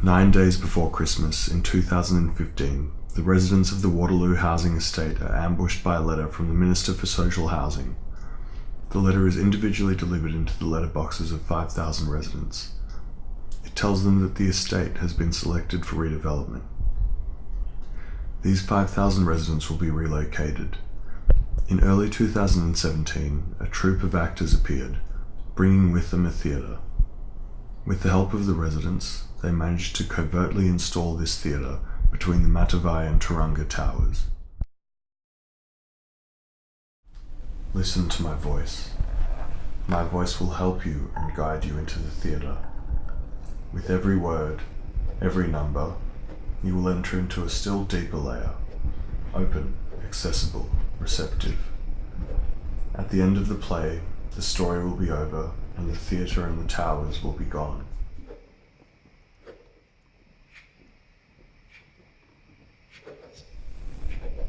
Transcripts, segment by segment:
9 days before Christmas in 2015, the residents of the Waterloo housing estate are ambushed by a letter from the Minister for Social Housing. The letter is individually delivered into the letterboxes of 5,000 residents. It tells them that the estate has been selected for redevelopment. These 5,000 residents will be relocated. In early 2017, a troupe of actors appeared, bringing with them a theatre. With the help of the residents, they managed to covertly install this theatre between the Matavai and Turunga towers. Listen to my voice. My voice will help you and guide you into the theatre. With every word, every number, you will enter into a still deeper layer, open, accessible, receptive. At the end of the play, the story will be over and the theatre and the towers will be gone.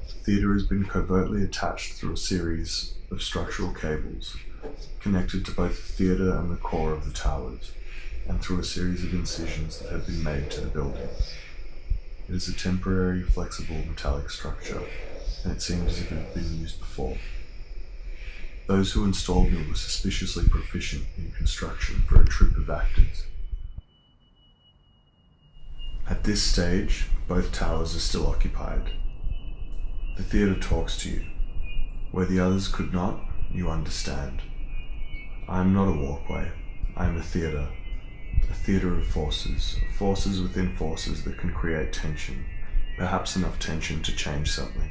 The theatre has been covertly attached through a series of structural cables connected to both the theatre and the core of the towers, and through a series of incisions that have been made to the building. It is a temporary, flexible metallic structure, and it seemed as if it had been used before. Those who installed it were suspiciously proficient in construction for a troupe of actors. At this stage, both towers are still occupied. The theatre talks to you. Where the others could not, you understand. I am not a walkway. I am a theatre of forces within forces that can create tension, perhaps enough tension to change something.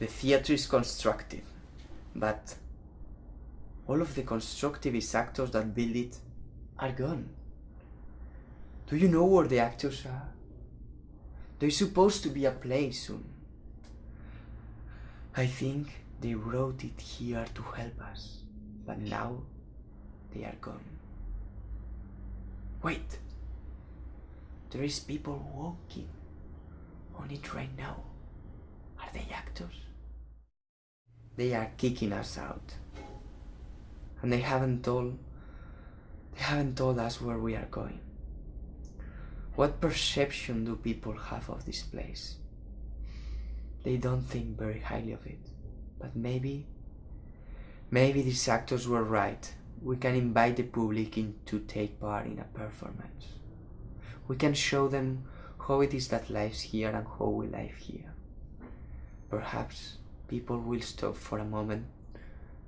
The theatre is constructive, but all of the constructivist actors that build it are gone. Do you know where the actors are? There's supposed to be a play soon. I think they wrote it here to help us, but now they are gone. Wait! There is people walking on it right now. Are they actors? They are kicking us out. And they haven't told us where we are going. What perception do people have of this place? They don't think very highly of it. But maybe these actors were right. We can invite the public in to take part in a performance. We can show them how it is that lives here and how we live here. Perhaps people will stop for a moment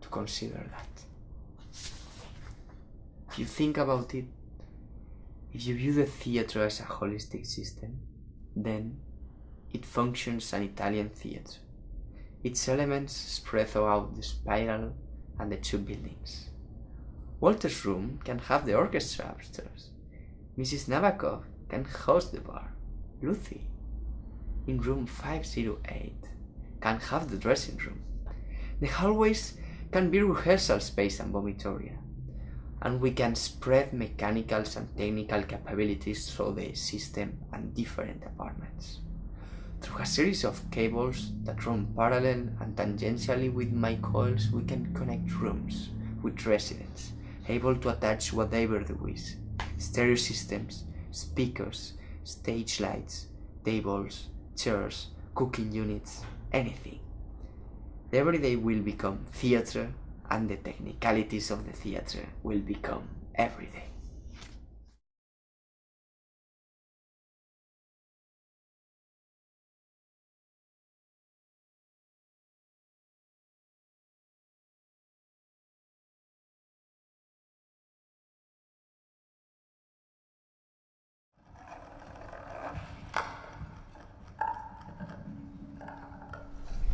to consider that. If you think about it, if you view the theatre as a holistic system, then it functions an Italian theatre. Its elements spread throughout the spiral and the two buildings. Walter's room can have the orchestra upstairs. Mrs. Nabokov can host the bar. Lucy, in room 508, can have the dressing room. The hallways can be rehearsal space and vomitoria. And we can spread mechanical and technical capabilities through the system and different apartments. Through a series of cables that run parallel and tangentially with my coils, we can connect rooms with residents, able to attach whatever they wish. Stereo systems, speakers, stage lights, tables, chairs, cooking units, anything. The everyday will become theatre, and the technicalities of the theatre will become everyday.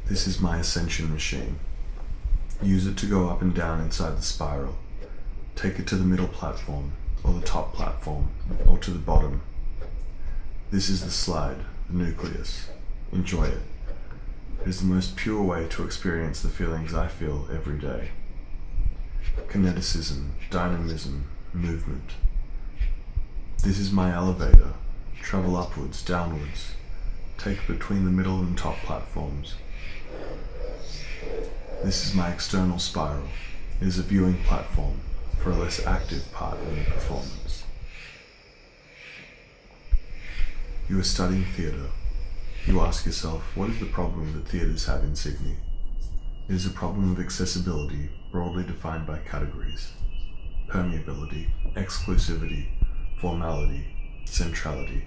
This is my ascension machine. Use it to go up and down inside the spiral. Take it to the middle platform, or the top platform, or to the bottom. This is the slide, the nucleus. Enjoy it. It is the most pure way to experience the feelings I feel every day. Kineticism, dynamism, movement. This is my elevator. Travel upwards, downwards. Take between the middle and top platforms. This is my external spiral. It is a viewing platform for a less active part in the performance. You are studying theatre. You ask yourself, what is the problem that theatres have in Sydney? It is a problem of accessibility, broadly defined by categories: permeability, exclusivity, formality, centrality.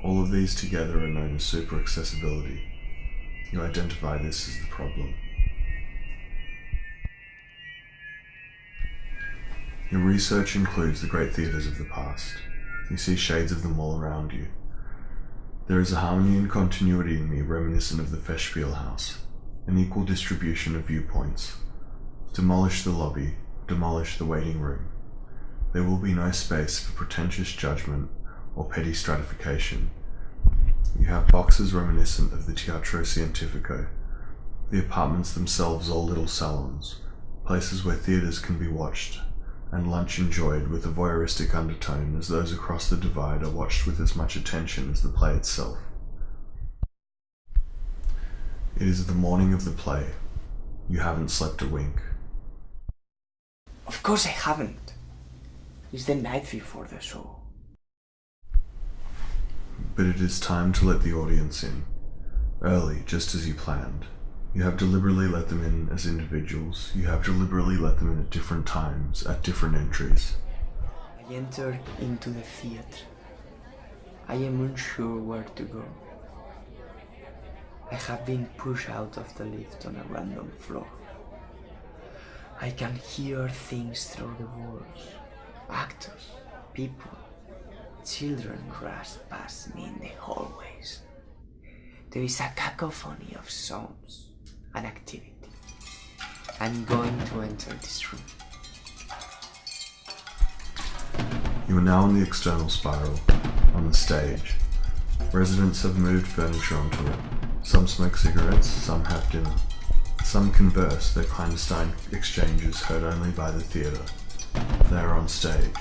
All of these together are known as super accessibility. You identify this as the problem. Your research includes the great theatres of the past. You see shades of them all around you. There is a harmony and continuity in me reminiscent of the Festspiel House, an equal distribution of viewpoints. Demolish the lobby, demolish the waiting room. There will be no space for pretentious judgment or petty stratification. You have boxes reminiscent of the Teatro Scientifico, the apartments themselves all little salons, places where theatres can be watched, and lunch enjoyed with a voyeuristic undertone as those across the divide are watched with as much attention as the play itself. It is the morning of the play. You haven't slept a wink. Of course I haven't. It's the night before the show. But it is time to let the audience in. Early, just as you planned. You have deliberately let them in as individuals. You have deliberately let them in at different times, at different entries. I entered into the theatre. I am unsure where to go. I have been pushed out of the lift on a random floor. I can hear things through the walls. Actors, people, children rush past me in the hallways. There is a cacophony of sounds and activity. I'm going to enter this room. You are now on the external spiral, on the stage. Residents have moved furniture onto it. Some smoke cigarettes, some have dinner. Some converse, their clandestine exchanges heard only by the theatre. They are on stage.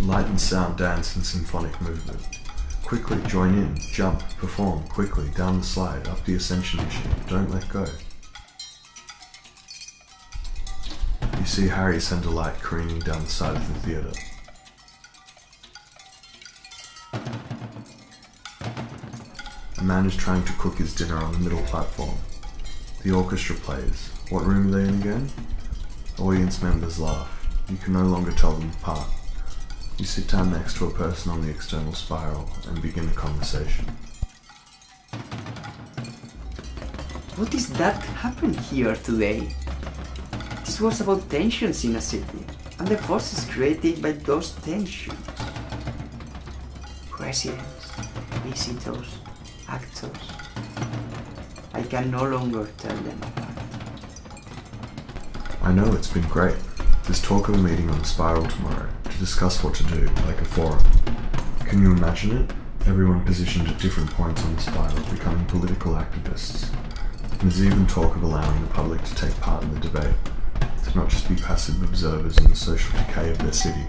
Light and sound dance in symphonic movement. Quickly join in, jump, perform, quickly, down the slide, up the ascension machine, don't let go. You see Harry send a light careening down the side of the theatre. A man is trying to cook his dinner on the middle platform. The orchestra plays. What room are they in again? Audience members laugh. You can no longer tell them apart. You sit down next to a person on the external spiral and begin a conversation. What is that happened here today? This was about tensions in a city, and the forces created by those tensions. Residents, visitors, actors. I can no longer tell them apart. I know, it's been great. There's talk of a meeting on the spiral tomorrow to discuss what to do, like a forum. Can you imagine it? Everyone positioned at different points on the spiral becoming political activists. And there's even talk of allowing the public to take part in the debate, to not just be passive observers in the social decay of their city.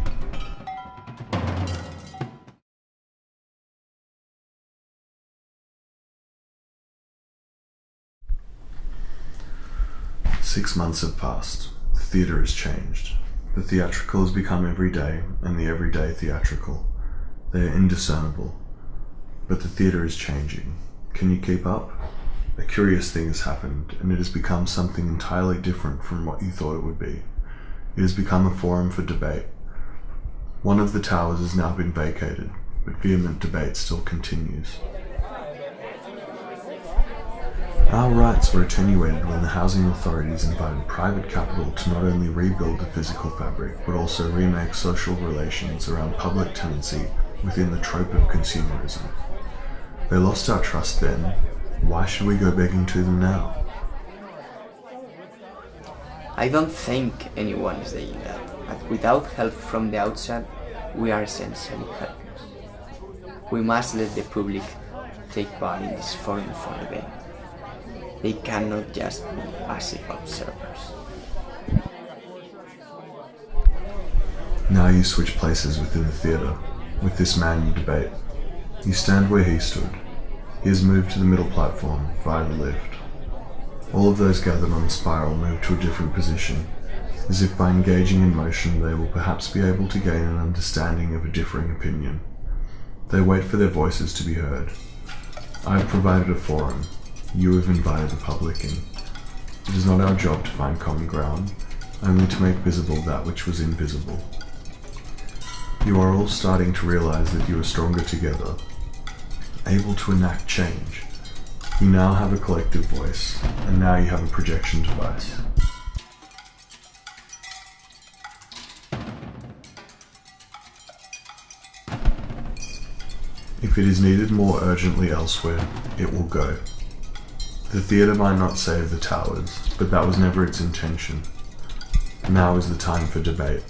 Six months have passed. The theatre has changed. The theatrical has become everyday, and the everyday theatrical. They are indiscernible. But the theatre is changing. Can you keep up? A curious thing has happened, and it has become something entirely different from what you thought it would be. It has become a forum for debate. One of the towers has now been vacated, but vehement debate still continues. Our rights were attenuated when the housing authorities invited private capital to not only rebuild the physical fabric, but also remake social relations around public tenancy within the trope of consumerism. They lost our trust then. Why should we go begging to them now? I don't think anyone is saying that, but without help from the outside, we are essentially helpless. We must let the public take part in this forum for debate. They cannot just be passive observers. Now you switch places within the theatre. With this man you debate. You stand where he stood. He is moved to the middle platform via the lift. All of those gathered on the spiral move to a different position, as if by engaging in motion they will perhaps be able to gain an understanding of a differing opinion. They wait for their voices to be heard. I have provided a forum. You have invited the public in. It is not our job to find common ground, only to make visible that which was invisible. You are all starting to realize that you are stronger together, able to enact change. You now have a collective voice, and now you have a projection device. If it is needed more urgently elsewhere, it will go. The theatre might not save the towers, but that was never its intention. Now is the time for debate.